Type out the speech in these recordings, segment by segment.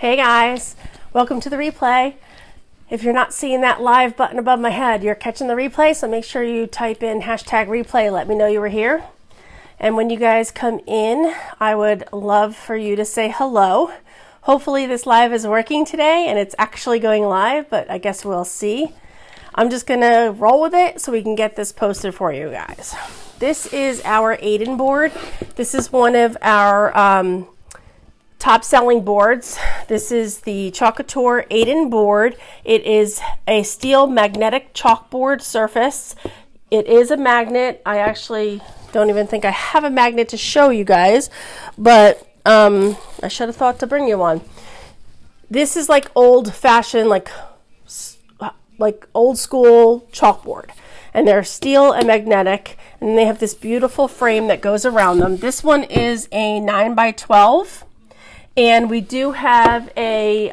Hey guys, welcome to the replay. If you're not seeing that live button above my head, you're catching the replay, so make sure you type in hashtag replay, let me know you were here. And when you guys come in, I would love for you to say hello. Hopefully this live is working today and it's actually going live, but I guess we'll see. I'm just gonna roll with it so we can get this posted for you guys. This is our Aiden board. This is one of our top selling boards. This is the Chalk Couture Aiden board. It is a steel magnetic chalkboard surface. It is a magnet. I actually don't even think I have a magnet to show you guys, but I should have thought to bring you one. This is like old fashioned, like old school chalkboard, and they're steel and magnetic, and they have this beautiful frame that goes around them. This one is a 9x12. And we do have a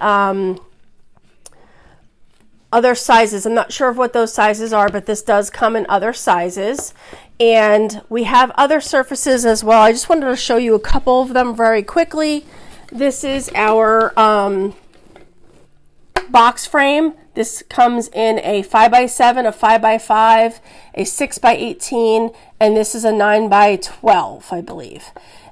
other sizes. I'm not sure of what those sizes are, but this does come in other sizes. And we have other surfaces as well. I just wanted to show you a couple of them very quickly. This is our box frame. This comes in a 5x7, a 5x5, a 6x18, and this is a 9x12, I believe.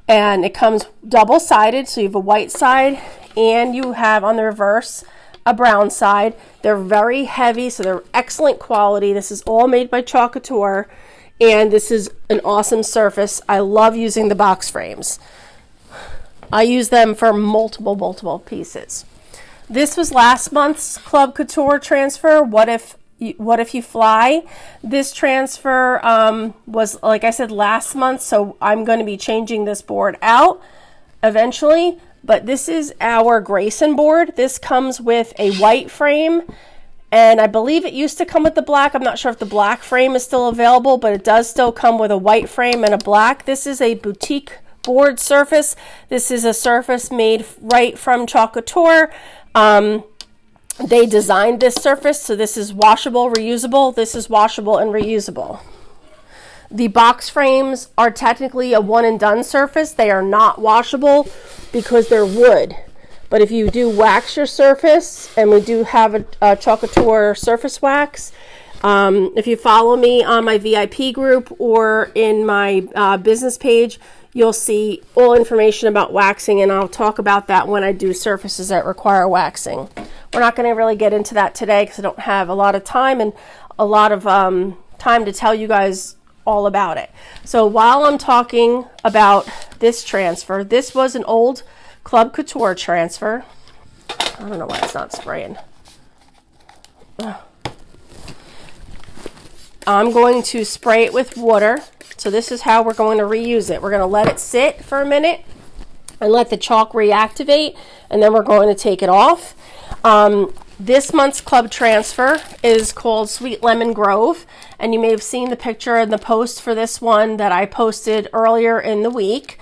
And it comes double-sided, so you have a white side and you have on the reverse a brown side. They're very heavy, so they're excellent quality. This is all made by Chalk Couture, and this is an awesome surface. I love using the box frames. I use them for multiple pieces. This was last month's Club Couture transfer, What If You Fly. This transfer was, like I said, last month, so I'm going to be changing this board out eventually. But this is our Grayson board. This comes with a white frame, and I believe it used to come with the black. I'm not sure if the black frame is still available, but it does still come with a white frame and a black. This is a boutique board surface. This is a surface made right from Chalk Couture. They designed this surface, so this is washable, reusable. This is washable and reusable. The box frames are technically a one and done surface. They are not washable because they're wood. But if you do wax your surface, and we do have a Chalk Couture surface wax, if you follow me on my VIP group or in my business page, you'll see all information about waxing, and I'll talk about that when I do surfaces that require waxing. We're not going to really get into that today because I don't have a lot of time and a lot of time to tell you guys all about it. So while I'm talking about this transfer, this was an old Club Couture transfer. I don't know why it's not spraying. I'm going to spray it with water. So this is how we're going to reuse it. We're going to let it sit for a minute and let the chalk reactivate, and then we're going to take it off. This month's club transfer is called Sweet Lemon Grove, and you may have seen the picture in the post for this one that I posted earlier in the week.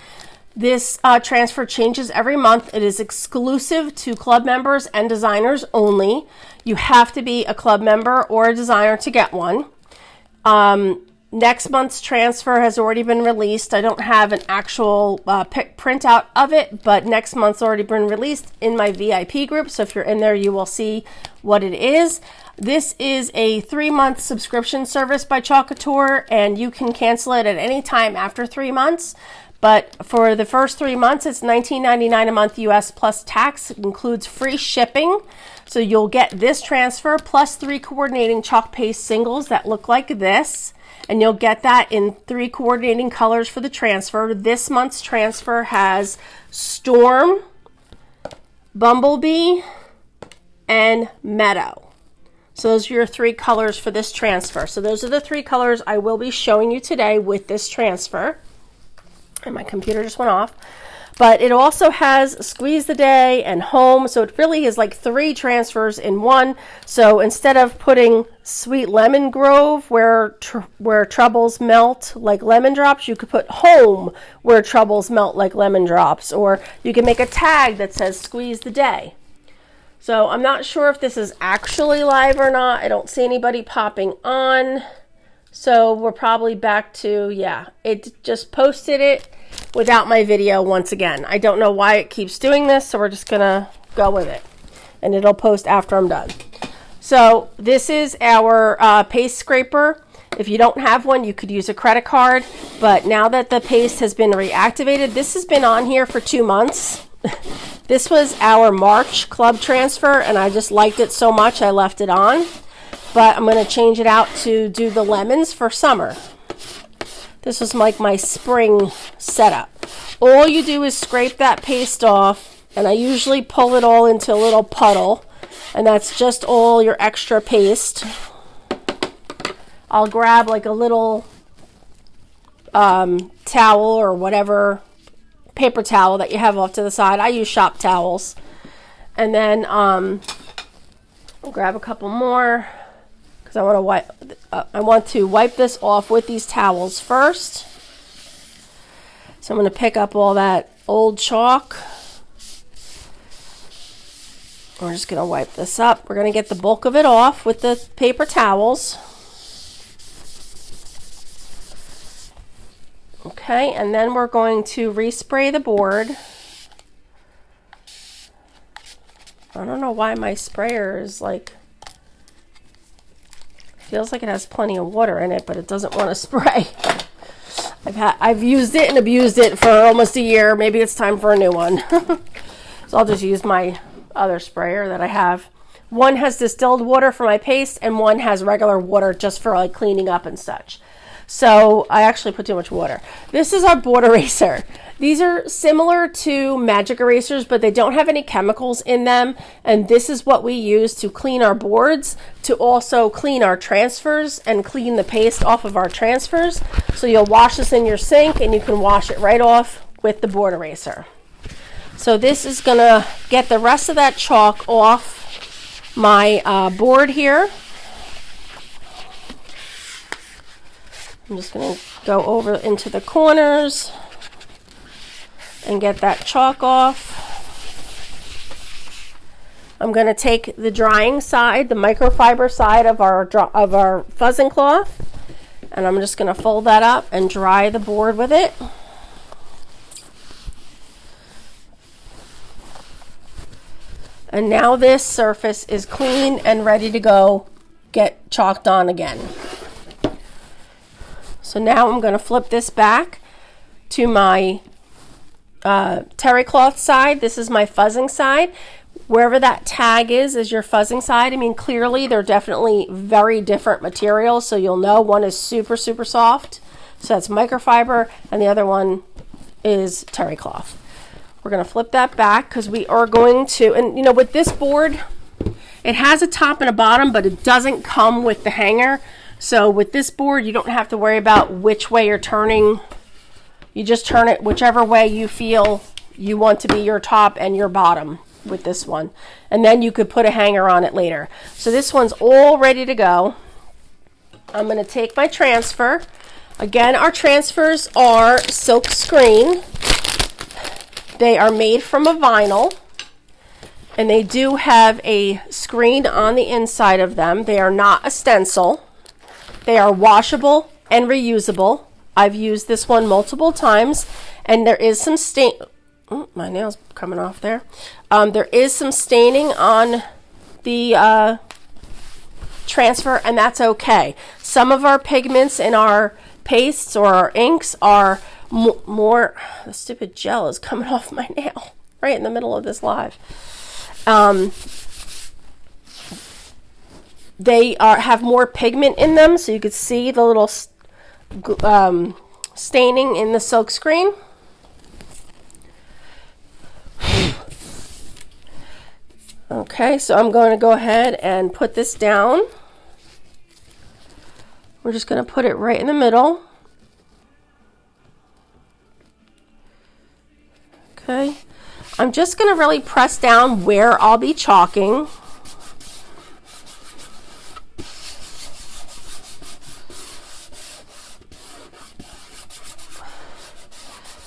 This transfer changes every month. It is exclusive to club members and designers only. You have to be a club member or a designer to get one. Next month's transfer has already been released. I don't have an actual printout of it, but next month's already been released in my VIP group. So if you're in there, you will see what it is. This is a 3-month subscription service by Chalk Couture, and you can cancel it at any time after 3 months. But for the first 3 months, it's $19.99 a month US plus tax. It includes free shipping. So you'll get this transfer plus 3 coordinating chalk paste singles that look like this. And you'll get that in 3 coordinating colors for the transfer. This month's transfer has Storm, Bumblebee, and Meadow. So those are your 3 colors for this transfer. So those are the 3 colors I will be showing you today with this transfer. And my computer just went off. But it also has Squeeze the Day and Home. So it really is like 3 transfers in one. So instead of putting Sweet Lemon Grove where troubles melt like lemon drops, you could put Home where troubles melt like lemon drops. Or you can make a tag that says Squeeze the Day. So I'm not sure if this is actually live or not. I don't see anybody popping on. So we're probably back to, yeah, it just posted it. without my video once again. I don't know why it keeps doing this, so we're just gonna go with it. And it'll post after I'm done. So this is our paste scraper. If you don't have one, you could use a credit card. But now that the paste has been reactivated, this has been on here for 2 months. This was our March club transfer, and I just liked it so much I left it on. But I'm going to change it out to do the lemons for summer. This was like my spring setup. All you do is scrape that paste off, and I usually pull it all into a little puddle, and that's just all your extra paste. I'll grab like a little towel or whatever, paper towel that you have off to the side. I use shop towels. And then I'll grab a couple more because I want to wipe this off with these towels first. So I'm going to pick up all that old chalk. We're just going to wipe this up. We're going to get the bulk of it off with the paper towels. Okay, and then we're going to respray the board. I don't know why my sprayer is like, feels like it has plenty of water in it, but it doesn't want to spray. I've used it and abused it for almost a year. Maybe it's time for a new one. So I'll just use my other sprayer that I have. One has distilled water for my paste, and one has regular water just for like cleaning up and such. So I actually put too much water. This is our board eraser. These are similar to magic erasers, but they don't have any chemicals in them. And this is what we use to clean our boards, to also clean our transfers and clean the paste off of our transfers. So you'll wash this in your sink and you can wash it right off with the board eraser. So this is gonna get the rest of that chalk off my board here. I'm just going to go over into the corners and get that chalk off. I'm going to take the drying side, the microfiber side of our fuzzing cloth, and I'm just going to fold that up and dry the board with it. And now this surface is clean and ready to go get chalked on again. So now I'm going to flip this back to my terry cloth side. This is my fuzzing side. Wherever that tag is your fuzzing side. I mean, clearly they're definitely very different materials, so you'll know one is super, super soft. So that's microfiber, and the other one is terry cloth. We're going to flip that back because we are going to, and you know, with this board, it has a top and a bottom, but it doesn't come with the hanger. So with this board, you don't have to worry about which way you're turning. You just turn it whichever way you feel you want to be your top and your bottom with this one. And then you could put a hanger on it later. So this one's all ready to go. I'm going to take my transfer. Again, our transfers are silk screen. They are made from a vinyl. And they do have a screen on the inside of them. They are not a stencil. They are washable and reusable. I've used this one multiple times, and there is some stain. Oh, my nail's coming off there. There is some staining on the transfer, and that's okay. Some of our pigments in our pastes or our inks are more. The stupid gel is coming off my nail right in the middle of this live. They have more pigment in them, so you could see the little staining in the silk screen. Okay, so I'm going to go ahead and put this down. We're just going to put it right in the middle. Okay, I'm just going to really press down where I'll be chalking.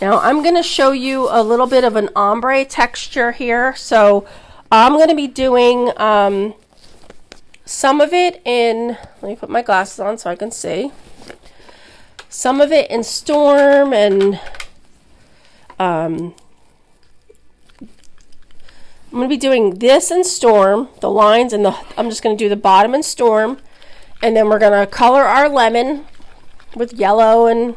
Now I'm going to show you a little bit of an ombre texture here. So I'm going to be doing some of it in, let me put my glasses on so I can see. Some of it in Storm and I'm going to be doing this in Storm, the lines, and I'm just going to do the bottom in Storm, and then we're going to color our lemon with yellow and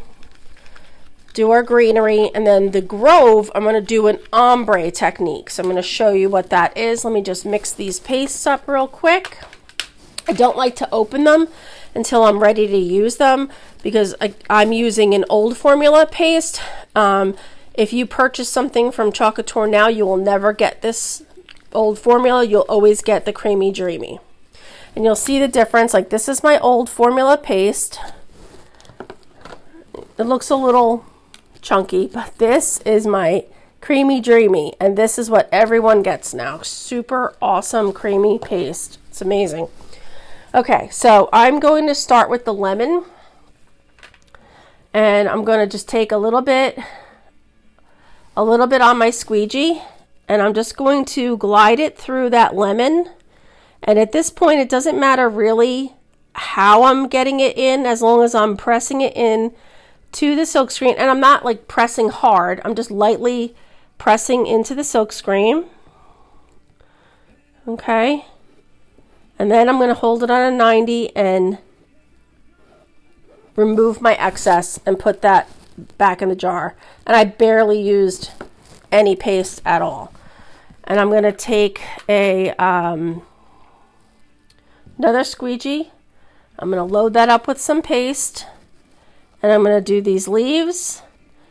do our greenery, and then the Grove, I'm going to do an ombre technique. So I'm going to show you what that is. Let me just mix these pastes up real quick. I don't like to open them until I'm ready to use them because I'm using an old formula paste. If you purchase something from Chalk Couture now, you will never get this old formula. You'll always get the Creamy Dreamy. And you'll see the difference. Like, this is my old formula paste. It looks a little chunky, but this is my Creamy Dreamy, and this is what everyone gets now. Super awesome creamy paste. It's amazing. Okay, so I'm going to start with the lemon, and I'm going to just take a little bit on my squeegee, and I'm just going to glide it through that lemon. And at this point, it doesn't matter really how I'm getting it in, as long as I'm pressing it in to the silk screen, and I'm not like pressing hard. I'm just lightly pressing into the silk screen. Okay. And then I'm going to hold it on a 90 and remove my excess and put that back in the jar. And I barely used any paste at all. And I'm going to take a another squeegee. I'm going to load that up with some paste. And I'm going to do these leaves.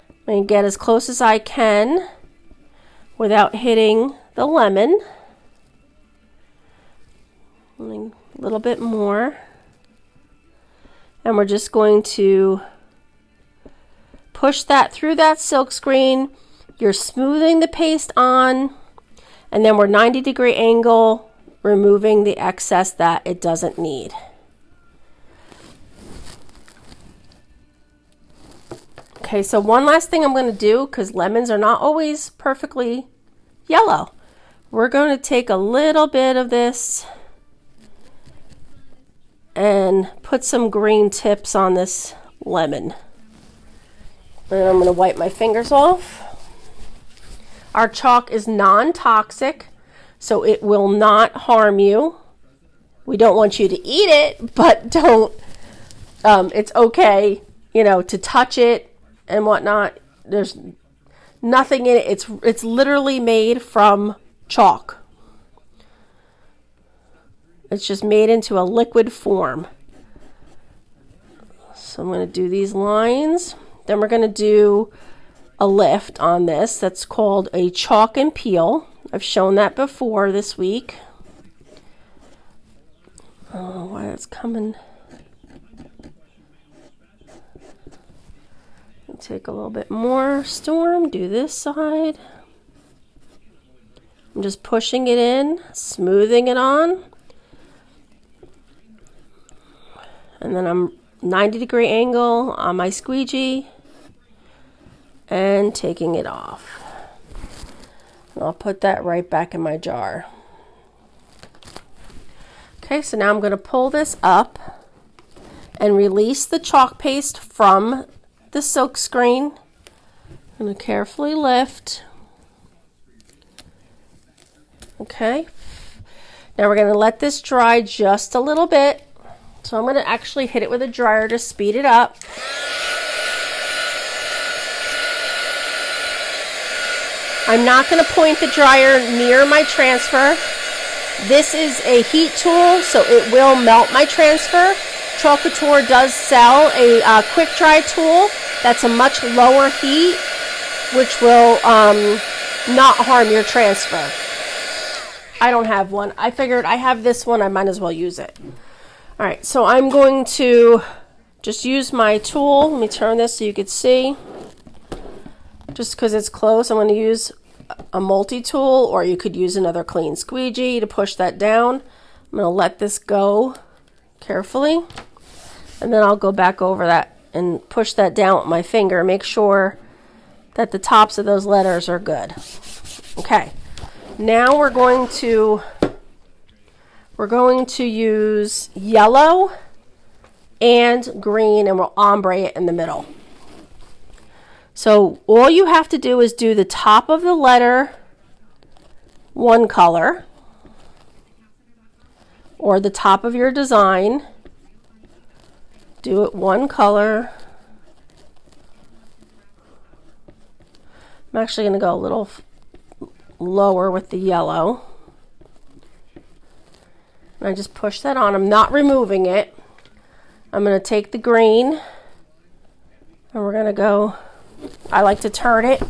I'm going to get as close as I can without hitting the lemon. A little bit more. And we're just going to push that through that silk screen. You're smoothing the paste on. And then we're 90-degree angle, removing the excess that it doesn't need. Okay, so one last thing I'm going to do, because lemons are not always perfectly yellow. We're going to take a little bit of this and put some green tips on this lemon. And I'm going to wipe my fingers off. Our chalk is non-toxic, so it will not harm you. We don't want you to eat it, but don't, it's okay, you know, to touch it and whatnot. There's nothing in it. It's literally made from chalk. It's just made into a liquid form. So I'm going to do these lines. Then we're going to do a lift on this. That's called a chalk and peel. I've shown that before this week. Oh, why it's coming. Take a little bit more Storm, do this side. I'm just pushing it in, smoothing it on. And then I'm 90-degree angle on my squeegee and taking it off. And I'll put that right back in my jar. Okay, so now I'm going to pull this up and release the chalk paste from the silk screen. I'm going to carefully lift. Okay. Now we're going to let this dry just a little bit. So I'm going to actually hit it with a dryer to speed it up. I'm not going to point the dryer near my transfer. This is a heat tool, so it will melt my transfer. Chalk Couture does sell a quick dry tool that's a much lower heat, which will not harm your transfer. I don't have one. I figured I have this one, I might as well use it. All right, so I'm going to just use my tool. Let me turn this so you can see. Just because it's close, I'm going to use a multi-tool, or you could use another clean squeegee to push that down. I'm going to let this go carefully, and then I'll go back over that and push that down with my finger. Make sure that the tops of those letters are good. Okay, now we're going to use yellow and green, and we'll ombre it in the middle. So all you have to do is do the top of the letter one color, or the top of your design, do it one color. I'm actually going to go a little lower with the yellow. And I just push that on. I'm not removing it. I'm going to take the green and we're going to go, I like to turn it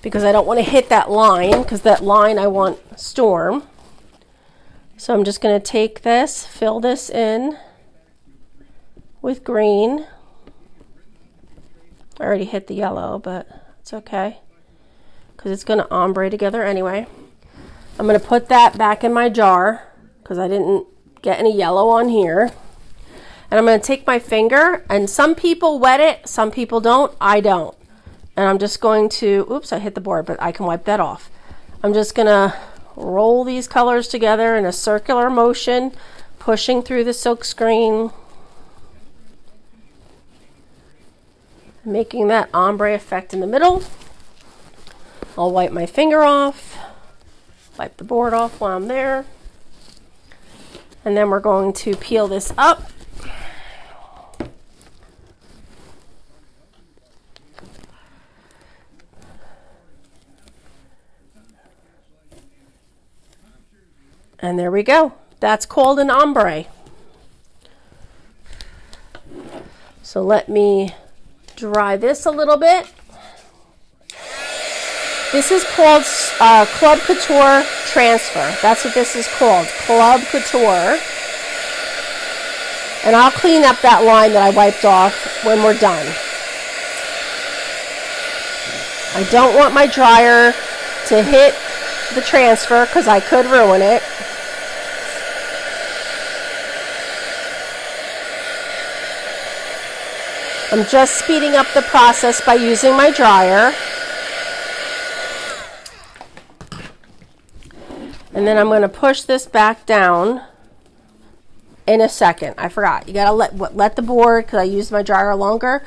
because I don't want to hit that line, because that line I want storm. So I'm just going to take this, fill this in with green. I already hit the yellow, but it's okay because it's going to ombre together anyway. I'm going to put that back in my jar because I didn't get any yellow on here. And I'm going to take my finger, and some people wet it, some people don't. I don't. And I'm just going to, oops, I hit the board, but I can wipe that off. I'm just going to roll these colors together in a circular motion, pushing through the silk screen, making that ombre effect in the middle. I'll wipe my finger off, wipe the board off while I'm there. And then we're going to peel this up. And there we go. That's called an ombre. So let me dry this a little bit. This is called Club Couture Transfer. That's what this is called, Club Couture. And I'll clean up that line that I wiped off when we're done. I don't want my dryer to hit the transfer because I could ruin it. I'm just speeding up the process by using my dryer. And then I'm going to push this back down in a second. I forgot. You got to let the board, because I used my dryer longer,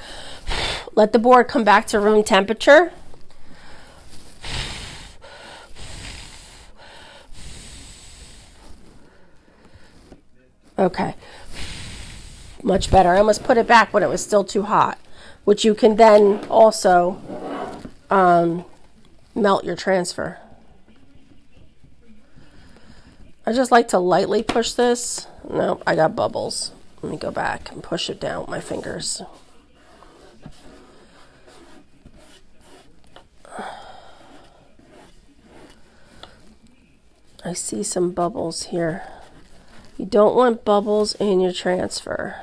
let the board come back to room temperature. Okay. Much better. I almost put it back when it was still too hot, which you can then also melt your transfer. I just like to lightly push this. Nope, I got bubbles. Let me go back and push it down with my fingers. I see some bubbles here. You don't want bubbles in your transfer.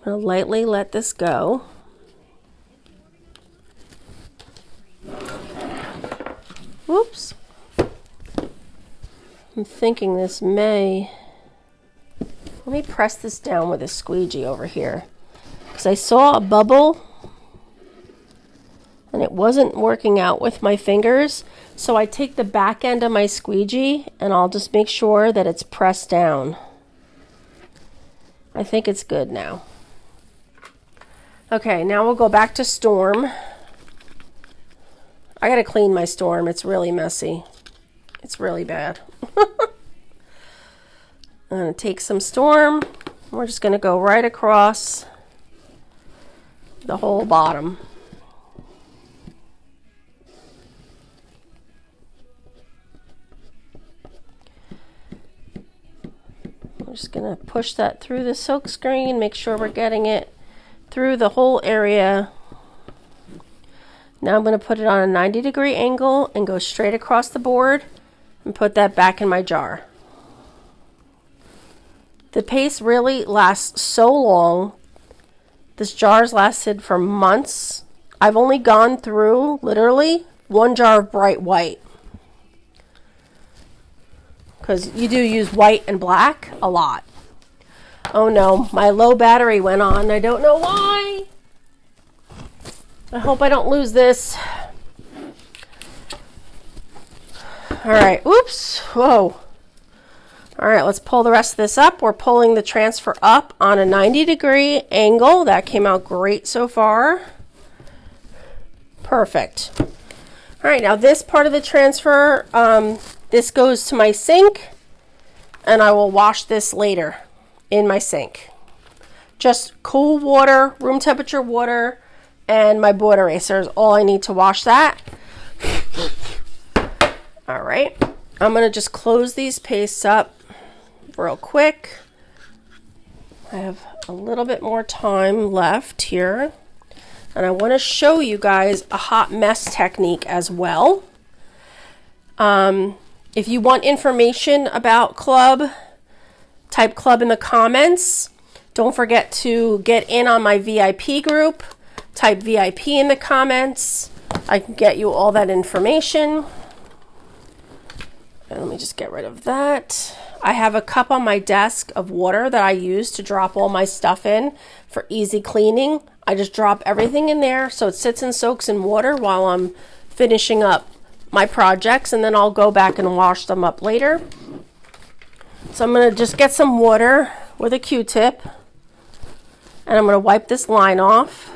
I'm going to lightly let this go. Whoops. I'm thinking this may... Let me press this down with a squeegee over here. Because I saw a bubble and it wasn't working out with my fingers. So I take the back end of my squeegee and I'll just make sure that it's pressed down. I think it's good now. Okay, now we'll go back to Storm. I gotta clean my Storm. It's really messy. It's really bad. I'm gonna take some Storm. We're just gonna go right across the whole bottom. We're just gonna push that through the silk screen, make sure we're getting it through the whole area. Now I'm going to put it on a 90-degree angle and go straight across the board and put that back in my jar. The paste really lasts so long. This jar's lasted for months. I've only gone through literally one jar of bright white, because you do use white and black a lot. Oh no, my low battery went on. I don't know why. I hope I don't lose this. All right, oops, whoa. All right, let's pull the rest of this up. We're pulling the transfer up on a 90-degree angle. That came out great so far. Perfect. All right, now this part of the transfer, this goes to my sink, and I will wash this later in my sink. Just cool water, room temperature water, and my board eraser is all I need to wash that. All right, I'm going to just close these pastes up real quick. I have a little bit more time left here, and I want to show you guys a hot mess technique as well. If you want information about club, type club in the comments. Don't forget to get in on my VIP group. Type VIP in the comments. I can get you all that information. And let me just get rid of that. I have a cup on my desk of water that I use to drop all my stuff in for easy cleaning. I just drop everything in there so it sits and soaks in water while I'm finishing up my projects, and then I'll go back and wash them up later. So I'm going to just get some water with a Q-tip, and I'm going to wipe this line off.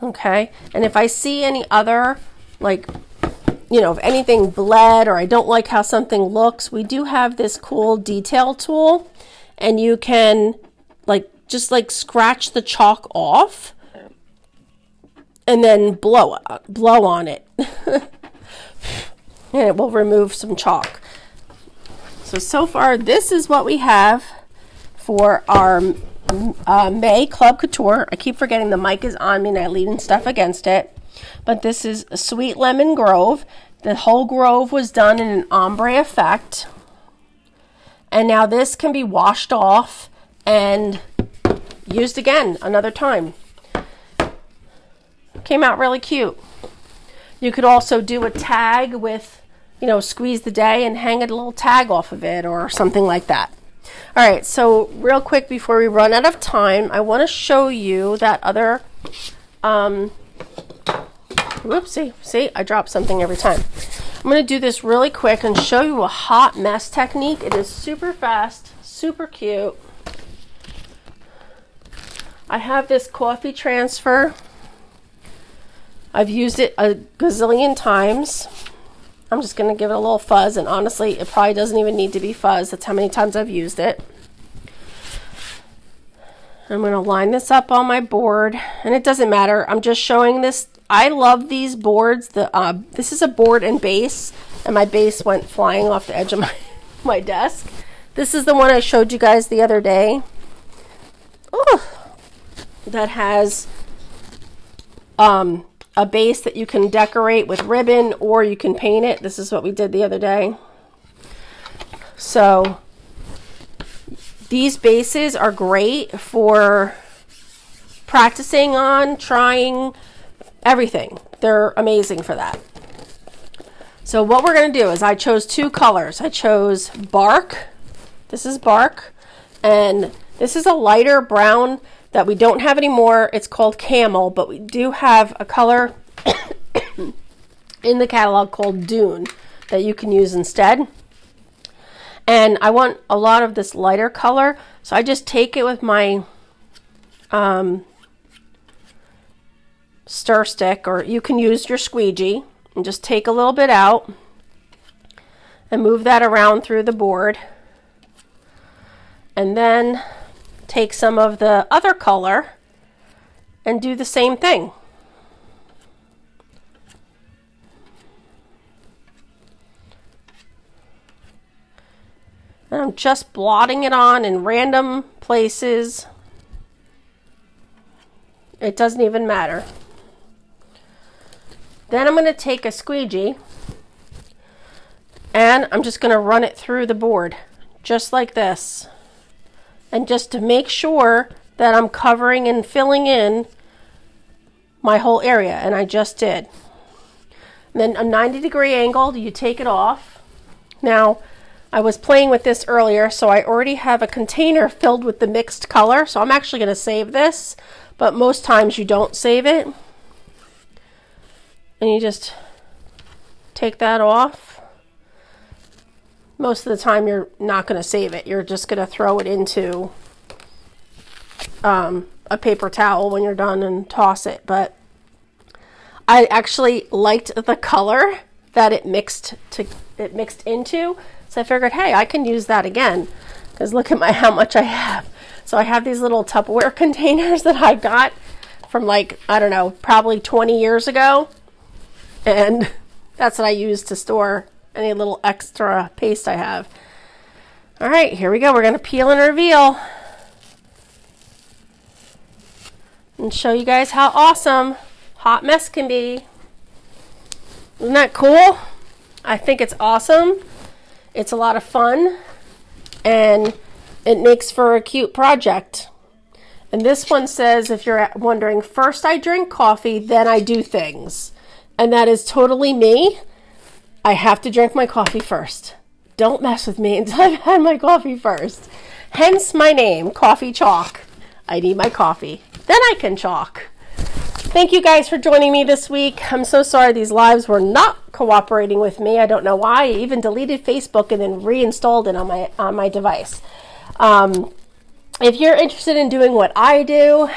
Okay, and if I see any other, like, you know, if anything bled or I don't like how something looks, we do have this cool detail tool, and you can just scratch the chalk off and then blow on it. And it will remove some chalk. So far this is what we have for our May Club Couture. I keep forgetting the mic is on me and I'm leaning stuff against it. But this is a Sweet Lemon Grove. The whole grove was done in an ombre effect. And now this can be washed off and used again another time. Came out really cute. You could also do a tag with, you know, squeeze the day and hang a little tag off of it or something like that. All right, so real quick before we run out of time, I want to show you that other, whoopsie, see, I drop something every time. I'm going to do this really quick and show you a hot mess technique. It is super fast, super cute. I have this coffee transfer. I've used it a gazillion times. I'm just going to give it a little fuzz, and honestly, it probably doesn't even need to be fuzz. That's how many times I've used it. I'm going to line this up on my board, and it doesn't matter. I'm just showing this. I love these boards. This is a board and base, and my base went flying off the edge of my desk. This is the one I showed you guys the other day. Oh, that has a base that you can decorate with ribbon, or you can paint it. This is what we did the other day. So these bases are great for practicing on, trying everything. They're amazing for that. So what we're going to do is I chose two colors. I chose bark. This is bark, and this is a lighter brown that we don't have anymore. It's called camel, but we do have a color in the catalog called Dune that you can use instead. And I want a lot of this lighter color, so I just take it with my stir stick, or you can use your squeegee, and just take a little bit out and move that around through the board. And then take some of the other color and do the same thing. And I'm just blotting it on in random places. It doesn't even matter. Then I'm going to take a squeegee and I'm just going to run it through the board just like this. And just to make sure that I'm covering and filling in my whole area, and I just did. And then a 90-degree angle, you take it off. Now, I was playing with this earlier, so I already have a container filled with the mixed color, so I'm actually going to save this, but most times you don't save it. and you just take that off. Most of the time you're not going to save it. You're just going to throw it into a paper towel when you're done and toss it. But I actually liked the color that it mixed into. So I figured, hey, I can use that again, because look at how much I have. So I have these little Tupperware containers that I got from, like, I don't know, probably 20 years ago. And that's what I use to store any little extra paste I have. All right, here we go. We're going to peel and reveal and show you guys how awesome hot mess can be. Isn't that cool? I think it's awesome. It's a lot of fun, and it makes for a cute project. And this one says, if you're wondering, first I drink coffee, then I do things. And that is totally me. I have to drink my coffee first. Don't mess with me until I've had my coffee first. Hence my name, Coffee Chalk. I need my coffee. Then I can chalk. Thank you guys for joining me this week. I'm so sorry these lives were not cooperating with me. I don't know why. I even deleted Facebook and then reinstalled it on my device. If you're interested in doing what I do,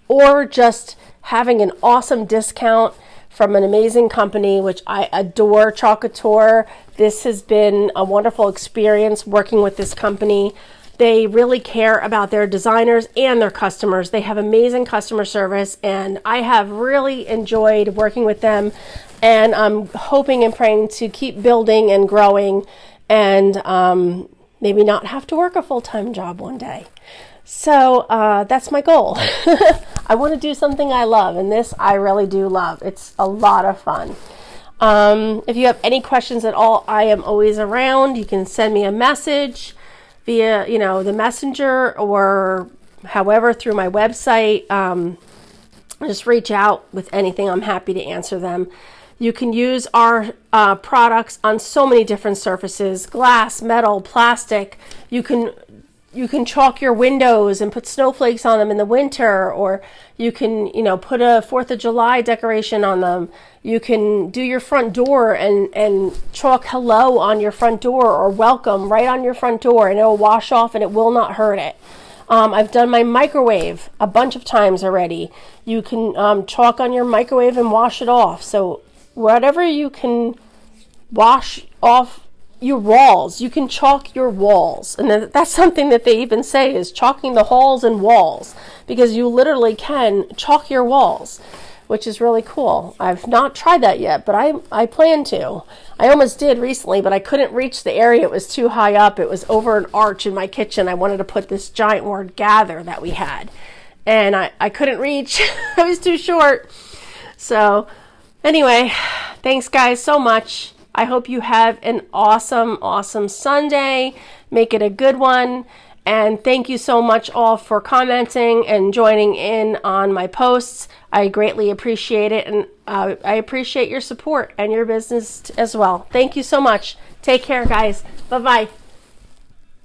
or just having an awesome discount from an amazing company, which I adore, Chalk Couture, this has been a wonderful experience working with this company. They really care about their designers and their customers. They have amazing customer service, and I have really enjoyed working with them. And I'm hoping and praying to keep building and growing, and maybe not have to work a full-time job one day. So that's my goal. I want to do something I love, and this I really do love. It's a lot of fun. If you have any questions at all, I am always around. You can send me a message via, the messenger, or however through my website. Just reach out with anything. I'm happy to answer them. You can use our products on so many different surfaces: glass, metal, plastic. You can chalk your windows and put snowflakes on them in the winter, or you can, put a 4th of July decoration on them. You can do your front door and chalk hello on your front door, or welcome right on your front door, and it will wash off and it will not hurt it. I've done my microwave a bunch of times already. You can chalk on your microwave and wash it off. So whatever you can wash off your walls, you can chalk your walls. And that's something that they even say is chalking the halls and walls, because you literally can chalk your walls, which is really cool. I've not tried that yet, but I plan to. I almost did recently, but I couldn't reach the area. It was too high up. It was over an arch in my kitchen. I wanted to put this giant word gather that we had, and I couldn't reach. I was too short. So anyway, thanks guys so much. I hope you have an awesome, awesome Sunday. Make it a good one. And thank you so much all for commenting and joining in on my posts. I greatly appreciate it. And I appreciate your support and your business as well. Thank you so much. Take care, guys. Bye-bye.